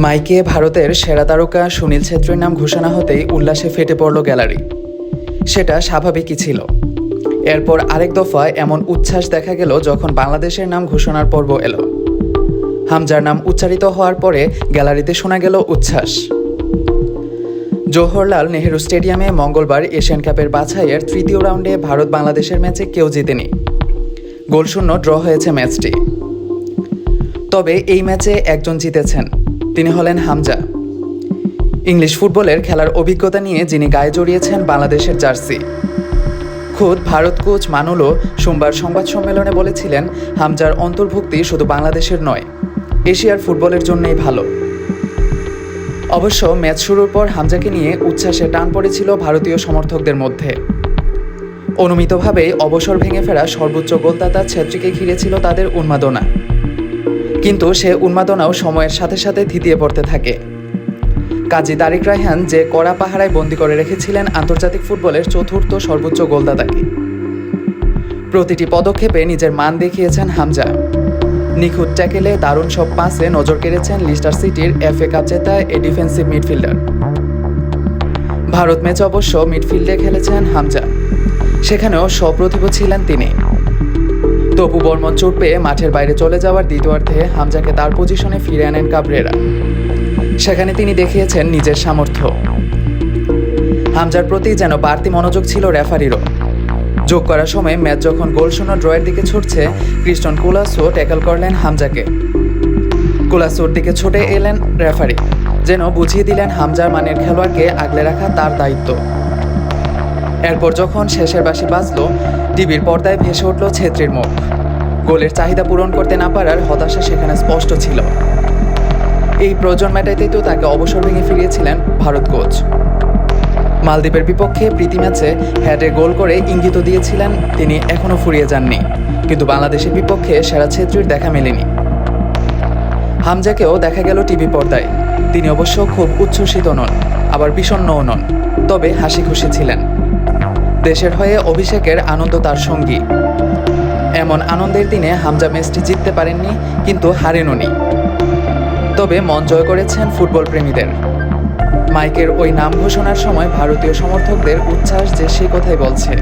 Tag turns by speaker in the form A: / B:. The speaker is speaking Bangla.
A: মাইকে ভারতের সেরা তারকা সুনীল ছেত্রীর নাম ঘোষণা হতেই উল্লাসে ফেটে পড়ল গ্যালারি। সেটা স্বাভাবিকই ছিল। এরপর আরেক দফায় এমন উচ্ছ্বাস দেখা গেল যখন বাংলাদেশের নাম ঘোষণার পর্ব এলো। হামজার নাম উচ্চারিত হওয়ার পরে গ্যালারিতে শোনা গেল উচ্ছ্বাস। জওহরলাল নেহেরু স্টেডিয়ামে মঙ্গলবার এশিয়ান কাপের বাছাইয়ের তৃতীয় রাউন্ডে ভারত বাংলাদেশের ম্যাচে কেউ জিতেনি। গোলশূন্য ড্র হয়েছে ম্যাচটি। তবে এই ম্যাচে একজন জিতেছেন, তিনি হলেন হামজা। ইংলিশ ফুটবলের খেলার অভিজ্ঞতা নিয়ে যিনি গায়ে জড়িয়েছেন বাংলাদেশের জার্সি। খোদ ভারত কোচ মানুলও সোমবার সংবাদ সম্মেলনে বলেছিলেন, হামজার অন্তর্ভুক্তি শুধু বাংলাদেশের নয়, এশিয়ার ফুটবলের জন্যই ভালো। অবশ্য ম্যাচ শুরুর পর হামজাকে নিয়ে উচ্ছ্বাসে টান পড়েছিল ভারতীয় সমর্থকদের মধ্যে। অনুমিতভাবেই অবসর ভেঙে ফেরা সর্বোচ্চ গোলদাতা ছেত্রীকে ঘিরেছিল তাদের উন্মাদনা। কিন্তু সে উন্মাদনাও সময়ের সাথে সাথে থিতিয়ে পড়তে থাকে। কাজী তারিক রায়হান যে কড়া পাহারায় বন্দী করে রেখেছিলেন আন্তর্জাতিক ফুটবলের চতুর্থ সর্বোচ্চ গোলদাতাকে। প্রতিটি পদক্ষেপে নিজের মান দেখিয়েছেন হামজা। নিখুঁত ট্যাকেলে দারুণ সব পাসে নজর কেড়েছেন লিস্টার সিটির FA কাপ জেতা এই ডিফেন্সিভ মিডফিল্ডার। ভারত ম্যাচে অবশ্য মিডফিল্ডে খেলেছেন হামজা, সেখানেও সপ্রতিভ ছিলেন তিনি। তপু বর্মন চোট পেয়ে মাঠের বাইরে চলে যাওয়ার দ্বিতীয়ার্ধে হামজাকে তার পজিশনে ফিরে আনেন কাবরেরা। সেখানে তিনি দেখিয়েছেন নিজের সামর্থ্য। হামজার প্রতি যেন বাড়তি মনোযোগ ছিল রেফারিরও। যোগ করার সময় ম্যাচ যখন গোলশূন্য ড্রয়ের দিকে ছুটছে, ক্রিস্টন কুলাসো ট্যাকল করলেন হামজাকে। কুলাসোর দিকে ছুটে এলেন রেফারি, যেন বুঝিয়ে দিলেন হামজার মানের খেলোয়াড়কে আগলে রাখা তার দায়িত্ব। এরপর যখন শেষের বাঁশি বাজল, টিভির পর্দায় ভেসে উঠল ছেত্রীর মুখ। গোলের চাহিদা পূরণ করতে না পারার হতাশা সেখানে স্পষ্ট ছিল। এই প্রয়োজন মেটাইতেই তো তাকে অবসর ভেঙে ফিরিয়েছিলেন ভারত কোচ। মালদ্বীপের বিপক্ষে প্রীতি ম্যাচে হ্যাটে গোল করে ইঙ্গিত দিয়েছিলেন তিনি এখনও ফুরিয়ে যাননি, কিন্তু বাংলাদেশের বিপক্ষে সেরা ছেত্রীর দেখা মেলেনি। হামজাকেও দেখা গেল টিভি পর্দায়। তিনি অবশ্য খুব উচ্ছ্বসিত নন, আবার বিষণ্ণও নন, তবে হাসি খুশি ছিলেন। দেশের হয়ে অভিষেকের আনন্দ তার সঙ্গী। এমন আনন্দের দিনে হামজা ম্যাচটি জিততে পারেননি, কিন্তু হারেননি। তবে মন জয় করেছেন ফুটবল প্রেমীদের। মাইকের ওই নাম ঘোষণার সময় ভারতীয় সমর্থকদের উচ্ছ্বাস যে সে কথাই বলছে।